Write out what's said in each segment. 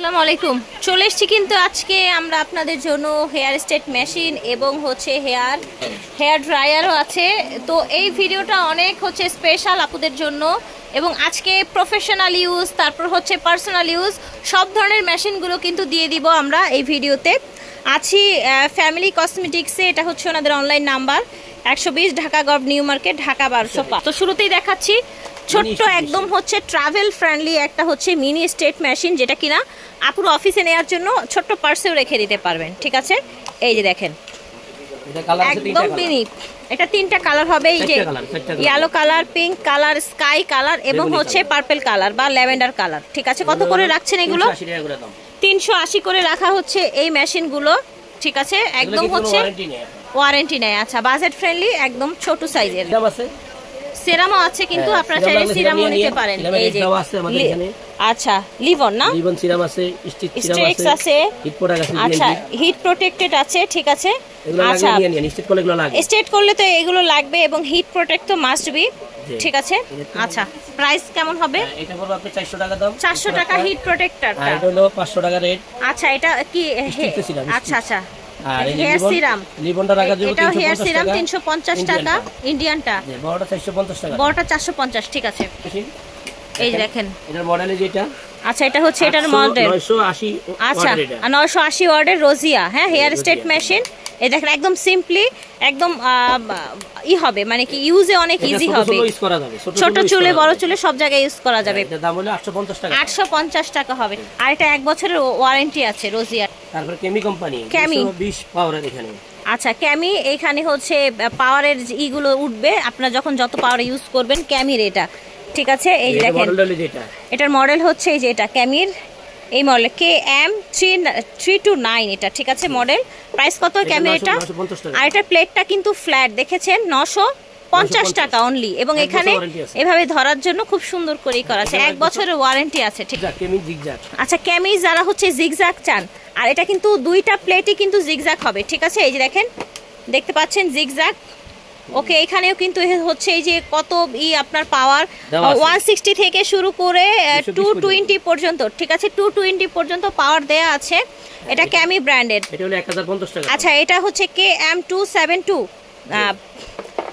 আসসালামু আলাইকুম। চলে এসেছি কিন্তু আজকে আমরা আপনাদের জন্য হেয়ার স্ট্রেট মেশিন এবং হচ্ছে হেয়ার ড্রায়ারও আছে। তো এই ভিডিওটা অনেক হচ্ছে স্পেশাল আপুদের জন্য এবং আজকে প্রফেশনাল ইউজ, তারপর হচ্ছে পার্সোনাল ইউজ সব ধরনের মেশিনগুলো কিন্তু দিয়ে দিব আমরা এই ভিডিওতে। আছি ফ্যামিলি কসমেটিক্সে, এটা হচ্ছে ওনাদের online number 120 Dhaka gov new market, Dhaka 1205। তো শুরুতেই দেখাচ্ছি ছোট্ট একদম হচ্ছে ট্রাভেল ফ্রেন্ডলি একটা হচ্ছে মিনি স্ট্রেট মেশিন, যেটা কিনা আপুর অফিসে নেওয়ার জন্য ছোট্ট পার্সেও রেখে দিতে পারবেন। ঠিক আছে, এই যে দেখেন একদম মিনি। এটা তিনটা কালার হবে, এই যে yellow colour, pink colour, sky colour এবং হচ্ছে পার্পল কালার বা ল্যাভেন্ডার কালার। ঠিক আছে, কত করে রাখছেন এগুলো? 380 করে রাখা হচ্ছে এই মেশিনগুলো। ঠিক আছে, একদম হচ্ছে ওয়ারেন্টি নেই। আচ্ছা, বাজেট ফ্রেন্ডলি, একদম ছোট সাইজের। সেরামও আছে কিন্তু আপনারা চাইলে সিরামও নিতে পারেন। এই যে আচ্ছা, লিভন না, লিভন সিরাম আছে, স্টিক্স আছে, হিট প্রোটেক্ট আছে। আচ্ছা, হিট প্রোটেক্টেড আছে। ঠিক আছে, আচ্ছা স্ট্রেট করলে তো এগুলো লাগবে এবং হিট প্রোটেক্ট তো মাস্ট বি। ঠিক আছে, আচ্ছা প্রাইস কেমন হবে? এটা পড়বে আপনি 400 টাকা দাম। 400 টাকা হিট প্রোটেক্টরটা, আর এটা হলো 500 টাকা রেট। আচ্ছা, এটা কি? আচ্ছা আচ্ছা, আর হেয়ার সিরাম, লিভনটা রাখা যাবে 350 টাকা। এটা হেয়ার সিরাম 350 টাকা ইন্ডিয়ানটা, বড়টা 450 টাকা, বড়টা 450। ঠিক আছে, এই যে দেখেন এটার মডেল এই যেটা। আচ্ছা, এটা হচ্ছে এটার মডেল 980। আচ্ছা, 980 ওয়ার্ডের রোজিয়া। হ্যাঁ, হেয়ার স্ট্রেট মেশিন। এই দেখেন একদম সিম্পলি, একদম হবে, মানে কি ইউজে অনেক ইজি হবে। ছোট চুলে বড় চুলে সব জায়গায় ইউজ করা যাবে। এটার দাম হলো 850 টাকা। 850 টাকা হবে। আর এটা 1 বছরের ওয়ারেন্টি আছে রোজিয়া। তারপর কেমি কোম্পানি 220 পাওয়ারের এখানে। আচ্ছা, ক্যামি এখানে হচ্ছে পাওয়ারের ইগুলো উঠবে, আপনারা যখন যত পাওয়ার ইউজ করবেন ক্যামির এটা। ঠিক আছে, এই যে দেখেন এটার মডেল হচ্ছে এই যে এটা ক্যামির এই মডেল KM329 এটা। ঠিক আছে, মডেল প্রাইস কত ক্যামির এটা? আর এটার প্লেটটা কিন্তু ফ্ল্যাট, দেখেছেন 950 টাকা অনলি। এবং এখানে এভাবে ধরার জন্য খুব সুন্দর করেই করা আছে, 1 বছরের ওয়ারেন্টি আছে। ঠিক আছে, আচ্ছা ক্যামি যারা হচ্ছে জিগজ্যাগ চান, আর এটা কিন্তু দুইটা প্লেটই কিন্তু জিগজ্যাগ হবে। ঠিক আছে, এই যে দেখেন দেখতে পাচ্ছেন জিগজ্যাগ। ওকে, এখানেও কিন্তু হচ্ছে এই যে কত আপনার পাওয়ার 160 থেকে শুরু করে 220 পর্যন্ত। ঠিক আছে, 220 পর্যন্ত পাওয়ার দেয়া আছে। এটা ক্যামি ব্র্যান্ডেড, এটা হলো 1050 টাকা। আচ্ছা, এটা হচ্ছে KM272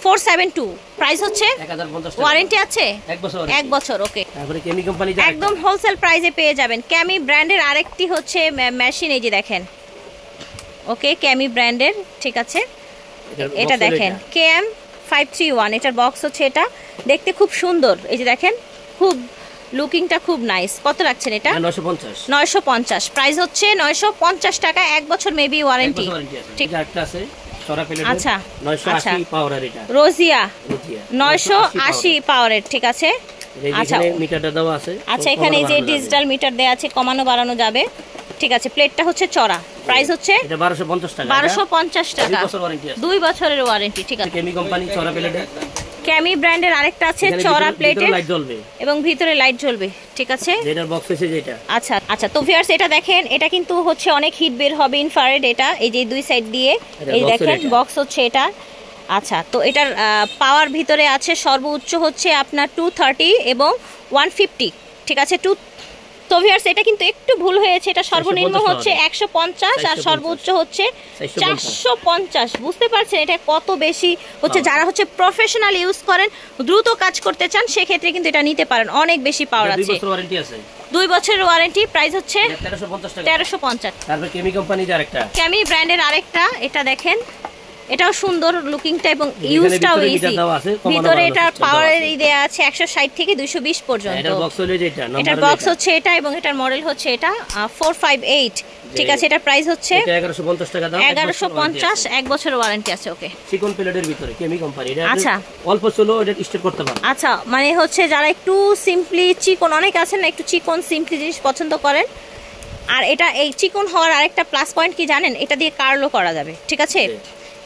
472 প্রাইস হচ্ছে 1050 টাকা। ওয়ারেন্টি আছে 1 বছর। ওকে, তারপরে কেমি কোম্পানি একদম হোলসেল প্রাইসে পেয়ে যাবেন। ক্যামি ব্র্যান্ডের আরেকটি হচ্ছে মেশিন, এই যে দেখেন। ওকে, ক্যামি ব্র্যান্ডের। ঠিক আছে, এটা দেখেন KM531, এটার বক্স হচ্ছে এটা, দেখতে খুব সুন্দর। এই যে দেখেন, খুব লুকিংটা খুব নাইস। কত রাখছেন এটা? 950 প্রাইস হচ্ছে 950 টাকা, 1 বছর মেবি ওয়ারেন্টি। ঠিক আছে, আচ্ছা 980 পাওয়ারের এটা রোজিয়া 980 পাওয়ারের। ঠিক আছে, আচ্ছা মিটারটা দেওয়া আছে। আচ্ছা, এখানে এই যে ডিজিটাল মিটার দেয়া আছে, কমানো বাড়ানো যাবে। ঠিক আছে, প্লেটটা হচ্ছে চড়া, প্রাইস হচ্ছে এটা 1250 টাকা। 1250 টাকা, 2 বছরের ওয়ারেন্টি। ঠিক আছে, কেমি কোম্পানি চড়া প্লেটে। ক্যামি ব্র্যান্ডের আরেকটা আছে চড়া প্লেটে, লাইট জ্বলবে এবং ভিতরে লাইট জ্বলবে। ঠিক আছে, এটার বক্স আছে যেটা। আচ্ছা আচ্ছা, তো ভিউয়ার্স এটা দেখেন, এটা কিন্তু হচ্ছে অনেক হিট বের হবে ইনফ্রারেড। এটা এই যে দুই সাইড দিয়ে, এই দেখেন বক্স হচ্ছে এটা। আচ্ছা, তো এটার পাওয়ার ভিতরে আছে সর্বোচ্চ হচ্ছে আপনার 230 এবং 150। ঠিক আছে, তো ভিউয়ার্স এটা কিন্তু একটু ভুল হয়েছে, এটা সর্বনিম্ন হচ্ছে 150 আর সর্বোচ্চ হচ্ছে 450। বুঝতে পারছেন এটা কত বেশি হচ্ছে? যারা হচ্ছে প্রফেশনাল ইউজ করেন, দ্রুত কাজ করতে চান, সেক্ষেত্রে কিন্তু এটা নিতে পারেন, অনেক বেশি পাওয়ার আছে। 2 বছরের ওয়ারেন্টি, প্রাইস হচ্ছে 1350। তারপর কেমি কোম্পানির আরেকটা, ক্যামি ব্র্যান্ডের আরেকটা, এটা দেখেন, এটাও সুন্দর লুকিংটা এবং ইউজটাও ইজি। ভিতরে এটা পাওয়ারের দেয়া আছে 160 থেকে 220 পর্যন্ত। এটার বক্স হচ্ছে এটা এবং এটার মডেল হচ্ছে এটা 458। ঠিক আছে, এটার প্রাইস হচ্ছে 1150 টাকা দাম, 1150, 1 বছরের ওয়ারেন্টি আছে। ওকে, চিকন প্লেটের ভিতরে কেমি কোম্পানি। আচ্ছা, অল্প চলো এটা স্টেপ করতে পারো। আচ্ছা, মানে হচ্ছে যারা একটু সিম্পলি চিকন, অনেক আছেন না একটু চিকন সিম্পলি জিনিস পছন্দ করেন। আর এটা এই চিকন হওয়ার আরেকটা প্লাস পয়েন্ট কি জানেন? এটা দিয়ে কার্লও করা যাবে। ঠিক আছে,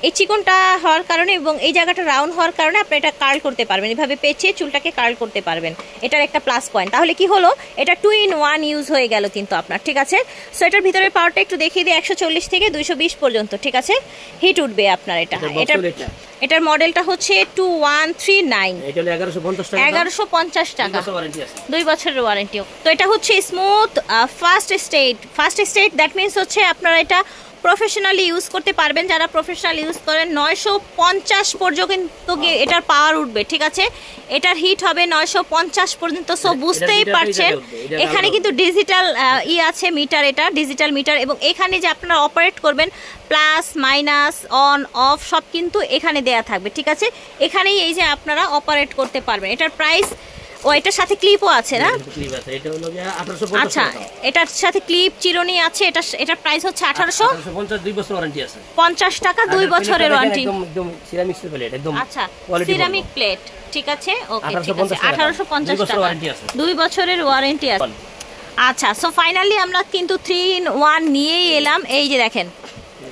এই চিকনটা হওয়ার কারণে এবং এই জায়গাটা রাউন্ড হওয়ার কারণে আপনি এটা কার্ল করতে পারবেন, এভাবে পেঁচিয়ে চুলটাকে কার্ল করতে পারবেন। এটার একটা প্লাস পয়েন্ট। তাহলে কি হলো, এটা 2 in 1 ইউজ হয়ে গেল কিন্তু আপনার, ঠিক আছে। সো এটার ভিতরের পাওয়ারটা একটু দেখিয়ে দিই, 140 থেকে 220 পর্যন্ত, ঠিক আছে, হিট উঠবে আপনার। এটার মডেলটা হচ্ছে 2139, এটা হলো 1150 টাকা, 1150 টাকা, 2 বছরের ওয়ারেন্টি। তো এটা হচ্ছে smooth first state, that means হচ্ছে আপনারা এটা প্রফেশনালি ইউজ করতে পারবেন। যারা প্রফেশনাল ইউজ করেন 950 পর্যন্ত এটার পাওয়ার উঠবে, ঠিক আছে। এটার হিট হবে 950 পর্যন্ত। সো বুঝতেই পারছেন এখানে কিন্তু ডিজিটাল আছে মিটার, এটা ডিজিটাল মিটার, এবং এখানে যে আপনারা অপারেট করবেন প্লাস মাইনাস অন অফ সব কিন্তু এখানে দেয়া থাকবে, ঠিক আছে। এখানেই এই যে আপনারা অপারেট করতে পারবেন। এটার প্রাইস, ও এটার সাথে ক্লিপও আছে না? আচ্ছা, এটার সাথে ক্লিপ চিরুনি আছে। এটার প্রাইস হচ্ছে 1850, 2 বছর ওয়ারেন্টি আছে, 50 টাকা, 2 বছরের ওয়ারেন্টি। একদম সিরামিক প্লেট, একদম আচ্ছা, সিরামিক প্লেট, ঠিক আছে, ওকে, ঠিক আছে, 1850 টাকা, 2 বছরের ওয়ারেন্টি আছে। আচ্ছা, সো ফাইনালি আমরা কিন্তু 3 in 1 নিয়েই এলাম। এই যে দেখেন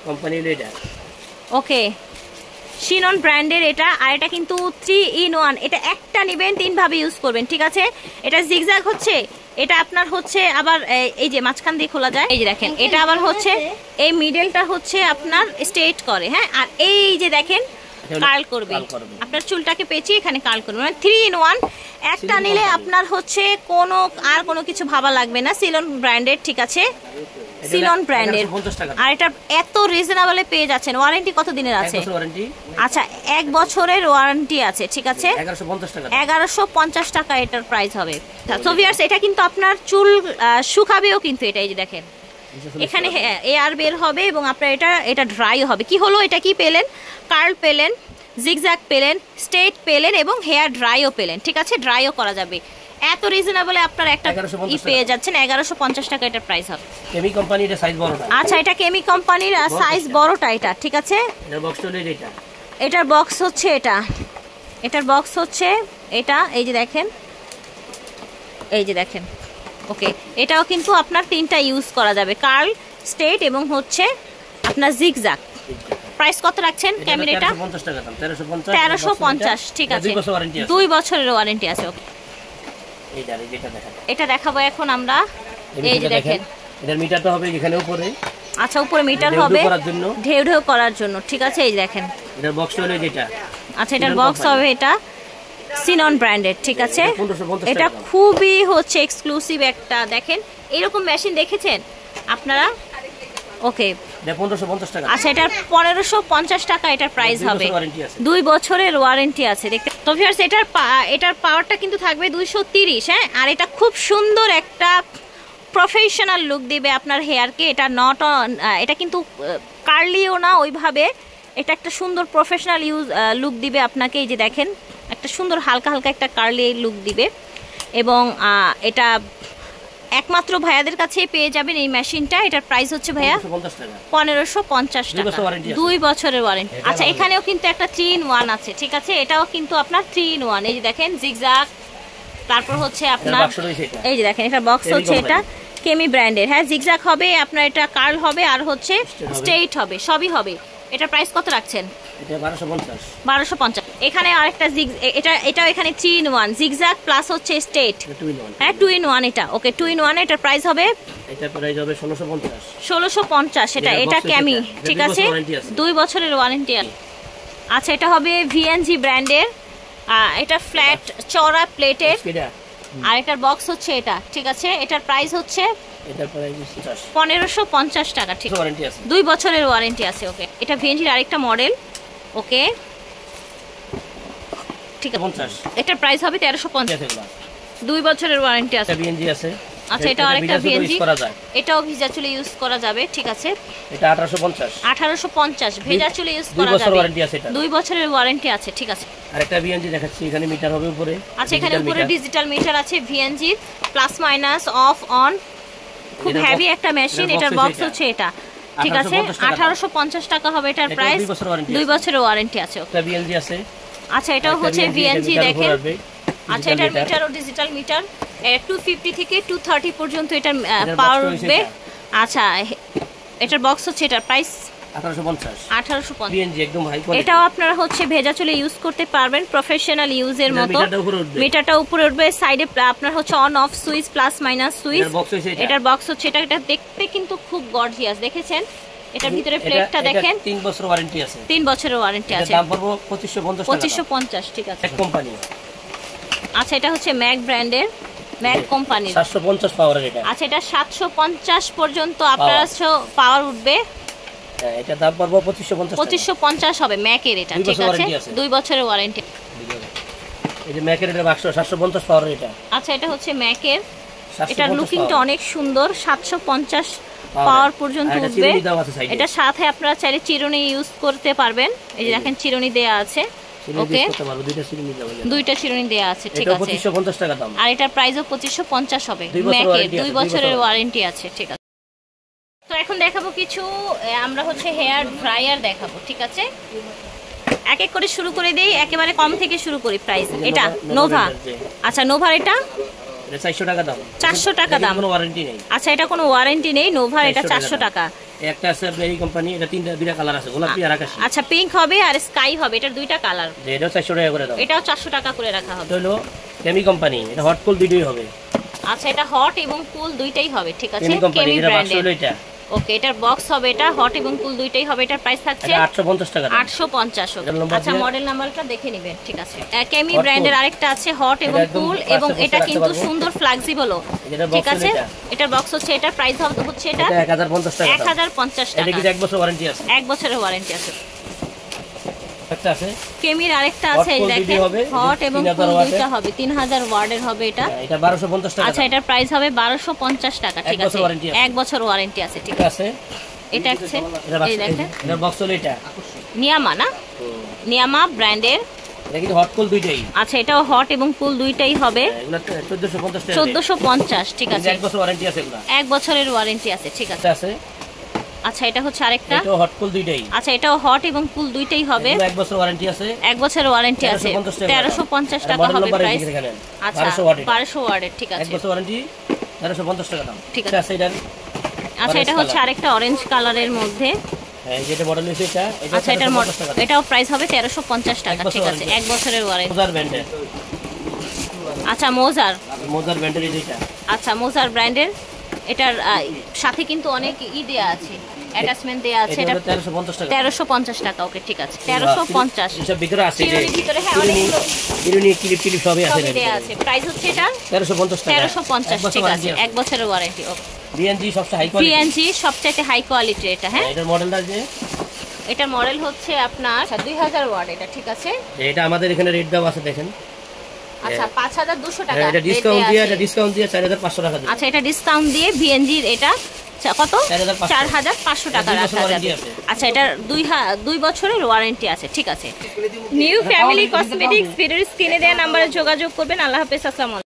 কোম্পানি এটা, ওকে, শিনন ব্র্যান্ডের এটা। আর এটা কিন্তু 3 in 1, এটা একটা নেবেন 3 ভাবে ইউজ করবেন, ঠিক আছে। এটা জিগজ্যাগ হচ্ছে, এটা আপনার হচ্ছে আবার এই যে মাঝখান দিয়ে খোলা যায়, এই যে দেখেন, এটা আবার হচ্ছে এই মিডলটা হচ্ছে আপনার স্ট্রেট করে, হ্যাঁ। আর এই যে দেখেন কার্ল করবে, আপনার চুলটাকে পেঁচিয়ে এখানে কার্ল করবে, মানে 3 in 1 একটা নিলে আপনার হচ্ছে কোনো কিছু ভাবা লাগবে না। সিলন ব্র্যান্ডের, ঠিক আছে, সিলন ব্র্যান্ডের। আর এটা এত রিজনেবলে পেয়ে যাচ্ছেন। ওয়ারেন্টি কত দিনের আছে? আচ্ছা, 1 বছরের ওয়ারেন্টি আছে, ঠিক আছে, 1150 টাকা এটার প্রাইস হবে। সো ভিউয়ার্স, এটা কিন্তু আপনার চুল শুকাবেও কিন্তু, এটা এই যে দেখেন এখানে এয়ার বের হবে এবং আপনার এটা ড্রাইও হবে। কি হলো, এটা কি পেলেন, কার্ল পেলেন, জিগজ্যাগ পেলেন, স্ট্রেট পেলেন এবং হেয়ার ড্রাইও পেলেন, ঠিক আছে, ড্রাইও করা যাবে। এত রিজনেবলে আপনারা একটা পেয়ে যাচ্ছেন, 1150 টাকা এটার প্রাইস হবে। কেমি কোম্পানির সাইজ বড়টা, আচ্ছা, এটা কেমি কোম্পানির সাইজ বড়টা, এটা ঠিক আছে। এটার বক্স হচ্ছে এটার বক্স হচ্ছে এটা, এই যে দেখেন, এই যে দেখেন, ওকে। এটাও কিন্তু আপনার 3টা ইউজ করা যাবে, কার্ল, স্ট্রেট এবং হচ্ছে আপনার জিগজ্যাগ। প্রাইস কত রাখছেন ক্যামেরাটা? 1350, ঠিক আছে, 2 বছরের ওয়ারেন্টি আছে, ওকে। এটা দেখাবো এখন আমরা, এই যে দেখেন, এটার মিটারটা হবে এখানে উপরে। আচ্ছা, উপরে মিটার হবে ঢেউ ঢেউ করার জন্য, ঠিক আছে, এই দেখেন। এটার বক্স হলো যেটা, আচ্ছা, এটার বক্স হবে এটা সিনন ব্র্যান্ডের, ঠিক আছে। এটা খুবই হচ্ছে এক্সক্লুসিভ একটা, দেখেন এরকম মেশিন দেখেছেন আপনারা? ওকে, 1550 টাকা। আচ্ছা, এটা 1550 টাকা এটার প্রাইস হবে, 2 বছরের ওয়ারেন্টি আছে। দেখতে তো ভিউয়ার্স, এটার পাওয়ারটা কিন্তু থাকবে 230, হ্যাঁ। আর এটা খুব সুন্দর একটা প্রফেশনাল লুক দিবে আপনার হেয়ারকে। এটা এটা কিন্তু কার্লিও না ওইভাবে, এটা একটা সুন্দর প্রফেশনাল লুক দিবে আপনাকে। এই যে দেখেন, একটা সুন্দর হালকা হালকা একটা কার্লি লুক দিবে। এবং এটা একমাত্র ভাইয়াদের কাছেই পেয়ে যাবেন এই মেশিনটা। এটার প্রাইস হচ্ছে ভাইয়া 1550 টাকা, 2 বছরের ওয়ারেন্টি। আচ্ছা, এখানেও কিন্তু একটা 3 in 1 আছে, ঠিক আছে, এটাও কিন্তু আপনার 3 in 1। এই যে দেখেন জিগজ্যাগ, তারপর হচ্ছে আপনার এই যে দেখেন, এটা বক্স হচ্ছে এটা কেমি ব্র্যান্ডের, হ্যাঁ। জিগজ্যাগ হবে আপনার, এটা কার্ল হবে আর হচ্ছে স্ট্রেট হবে, সবই হবে। এটার প্রাইস কত রাখছেন? 1250। এখানে আরেকটা এটাও এখানে 3 in 1, জিগজ্যাগ প্লাস হচ্ছে স্ট্রেট, হ্যাঁ, 2 in 1 এটা, ওকে, 2 in 1। এটার প্রাইস হবে 1650। এটা কেমি, ঠিক আছে, 2 বছরের ওয়ারেন্টি আছে। আচ্ছা, এটা হবে ভিএনজি ব্র্যান্ডের, এটা ফ্ল্যাট চওড়া প্লেটের, আর এটার বক্স হচ্ছে এটা, ঠিক আছে। এটার প্রাইস হচ্ছে 1550 টাকা, ঠিক, 2 বছরের ওয়ারেন্টি আছে, ওকে। এটা ভিএনজির আরেকটা মডেল, ওকে, ঠিক আছে। এটার প্রাইস হবে 1350, 2 বছরের ওয়ারেন্টি আছে, ভিএনজি আছে। আচ্ছা, এটা আরেকটা ভিএনজি, এটাও ভেজা চুলে ইউজ করা যাবে, ঠিক আছে। এটা 1850 ভেজা চুলে ইউজ করা যাবে, 2 বছরের ওয়ারেন্টি আছে, ঠিক আছে। আরেকটা ভিএনজি দেখাচ্ছি, এখানে মিটার হবে উপরে। আচ্ছা, এখানে উপরে ডিজিটাল মিটার আছে VNG, plus minus of on, খুব হেভি একটা মেশিন। এটার বক্স হচ্ছে এটা, ঠিক আছে, 1850 টাকা হবে এটার প্রাইস, 2 বছরের ওয়ারেন্টি আছে, ওকে। ভিএনজি আছে। আচ্ছা, এটাও হচ্ছে ভিএনজি, দেখেন। আচ্ছা, এটার মিটারও ডিজিটাল মিটার, 250 থেকে 230 পর্যন্ত এটার পাওয়ার উঠবে। আচ্ছা, এটার বক্স হচ্ছে, এটার প্রাইস 1850 বিএনজি একদম হাই কোয়ালিটি। এটাও আপনারা হচ্ছে ভেজা চুলে ইউজ করতে পারবেন, প্রফেশনাল ইউজের মতো। মিটারটা উপরে উঠবে, সাইডে আপনার হচ্ছে on off switch, plus minus switch. এটার বক্স হচ্ছে এটা দেখতে কিন্তু খুব গর্জিয়াস, দেখেছেন? এটার ভিতরে প্লেটটা দেখেন, 3 বছর ওয়ারেন্টি আছে। 3 বছরের ওয়ারেন্টি আছে। দাম পড়বে 2550 ঠিক আছে। এক কোম্পানি। আচ্ছা, এটা হচ্ছে ম্যাক ব্র্যান্ডের, ম্যাক কোম্পানির 750 পাওয়ারের এটা। আচ্ছা, এটা 750 পর্যন্ত আপনারা পাওয়ার উঠবে। এটা দাম পড়বে 2550 হবে ম্যাকের এটা, ঠিক আছে? 2 বছরের ওয়ারেন্টি। এই যে ম্যাকের এটা বাক্স 750 পাওয়ারের এটা। আচ্ছা, এটা হচ্ছে ম্যাকের, এটার লুকিংটা অনেক সুন্দর। 750 পাওয়ার পর্যন্ত উঠবে। এটা সাথে আপনারা চাইলে চিরুনি ইউজ করতে পারবেন। এই যে দেখেন চিরুনি দেয়া আছে। ওকে, দুইটা চিরুনি দেয়া আছে, ঠিক আছে। 2550 টাকা দাম। আর এটার প্রাইসও 2550 হবে। ম্যাকের 2 বছরের ওয়ারেন্টি আছে, ঠিক আছে। তো এখন দেখাবো কিছু, আমরা হচ্ছে হেয়ার ড্রায়ার দেখাবো, ঠিক আছে? এক এক করে শুরু করে দেই, একেবারে কম থেকে শুরু করি প্রাইস। এটা নোভা। আচ্ছা, নোভার এটা 400 টাকা দাম। 400 টাকা দাম, কোনো ওয়ারেন্টি নেই। আচ্ছা, এটা কোনো ওয়ারেন্টি নেই। নোভার এটা 400 টাকা। একটা আছে আপনার এই কোম্পানি, এটা দুইটা কালার আছে, গোলাপি আর আকাশী। আচ্ছা, পিঙ্ক হবে আর স্কাই হবে, এটার দুইটা কালার। এটাও 400 টাকা করে দাম। এটাও 400 টাকা করে রাখা হবে। হলো কেমি কোম্পানি, এটা হট কুল দুইটাই হবে। আচ্ছা, এটা হট এবং কুল দুইটাই হবে, ঠিক আছে? কেমি ব্র্যান্ডের এটা। ওকে, এটার বক্স হবে, এটা হট এবং কুল দুইটাই হবে। এটার প্রাইস থাকছে 850 টাকা। 850 হবে। আচ্ছা, মডেল নাম্বারটা দেখে নেবেন, ঠিক আছে? কেমি ব্র্যান্ডের আরেকটা আছে হট এবং কুল, এবং এটা কিন্তু সুন্দর ফ্লেক্সিবলও, ঠিক আছে? এটার বক্স হচ্ছে, এটার প্রাইস হচ্ছে এটা 1050 টাকা। 1050 টাকা। এটা কি 1 বছর ওয়ারেন্টি আছে? 1 বছরের ওয়ারেন্টি আছে। একটা আছে কেমির আরেকটা আছে, এই দেখেন, হট এবং কুল দুইটা হবে। 3000 ওয়াটের হবে এটা। এটা 1250 টাকা। আচ্ছা, এটার প্রাইস হবে 1250 টাকা, ঠিক আছে? 1 বছর ওয়ারেন্টি আছে, ঠিক আছে? এটা আছে, এই দেখেন, এর বক্স হলো এটা নিয়ামা, না? নিয়ামা ব্র্যান্ডের। এটা কিন্তু হট কুল দুইটাই। আচ্ছা, এটাও হট এবং কুল দুইটাই হবে। এগুলা 1450 টাকা। 1450, ঠিক আছে? 1 বছর ওয়ারেন্টি আছে এগুলা। 1 বছরের ওয়ারেন্টি আছে, ঠিক আছে? আছে। আচ্ছা, এটা হচ্ছে আরেকটা, এটাও হট কুল দুইটাই। আচ্ছা, এটাও হট এবং কুল দুইটাই হবে। 1 বছর ওয়ারেন্টি আছে। 1 বছরের ওয়ারেন্টি আছে। 1350 টাকা হবে প্রাইস। আচ্ছা, 1200 ওয়াটের, ঠিক আছে? 1 বছর ওয়ারেন্টি, 1350 টাকা দাম, ঠিক আছে? এটা। আচ্ছা, এটা হচ্ছে আরেকটা অরেঞ্জ কালারের মধ্যে। হ্যাঁ, যেটা মডেল হইছে এটা। আচ্ছা, এটার মডেল, এটাও প্রাইস হবে 1350 টাকা, ঠিক আছে? 1 বছরের ওয়ারেন্টি। মোজার ব্র্যান্ডের। আচ্ছা, মোজার ব্র্যান্ডের এটা। আচ্ছা, মোজার ব্র্যান্ডের, এটার সাথে কিন্তু অনেক দেয়া আছে, অ্যাটাচমেন্ট দেয়া আছে। এটা 1350 টাকা। 1350 টাকা, ওকে, ঠিক আছে? 1350। এসব ভিতরে আছে, এর ভিতরে হ্যাঁ অনেকগুলো ইউনি ক্লিপ সবই আছে। সবই দেয়া আছে। প্রাইস হচ্ছে এটা 1350 টাকা। 1350, ঠিক আছে? 1 বছরের ওয়ারেন্টি। ওকে, বিএনজি সবচেয়ে হাই কোয়ালিটি। বিএনজি সবচেয়ে হাই কোয়ালিটি এটা। হ্যাঁ, এটার মডেলটা যে, এটার মডেল হচ্ছে আপনার 2000 ওয়াট, এটা, ঠিক আছে? এটা আমাদের এখানে রেট দাম আছে, দেখেন। আচ্ছা, 5200 টাকা। এটা ডিসকাউন্ট দিয়ে 4500 টাকা দিই। আচ্ছা, এটা ডিসকাউন্ট দিয়ে বিএনজির এটা কত? 4500 টাকা রাখা যাবে। আচ্ছা, এটার 2 বছরের ওয়ারেন্টি আছে, ঠিক আছে? নিউ ফ্যামিলি কসমেটিক্স ভিডিওর স্ক্রিনে দেওয়া নম্বরে যোগাযোগ করবেন। আল্লাহ হাফেজ, আসসালামু আলাইকুম।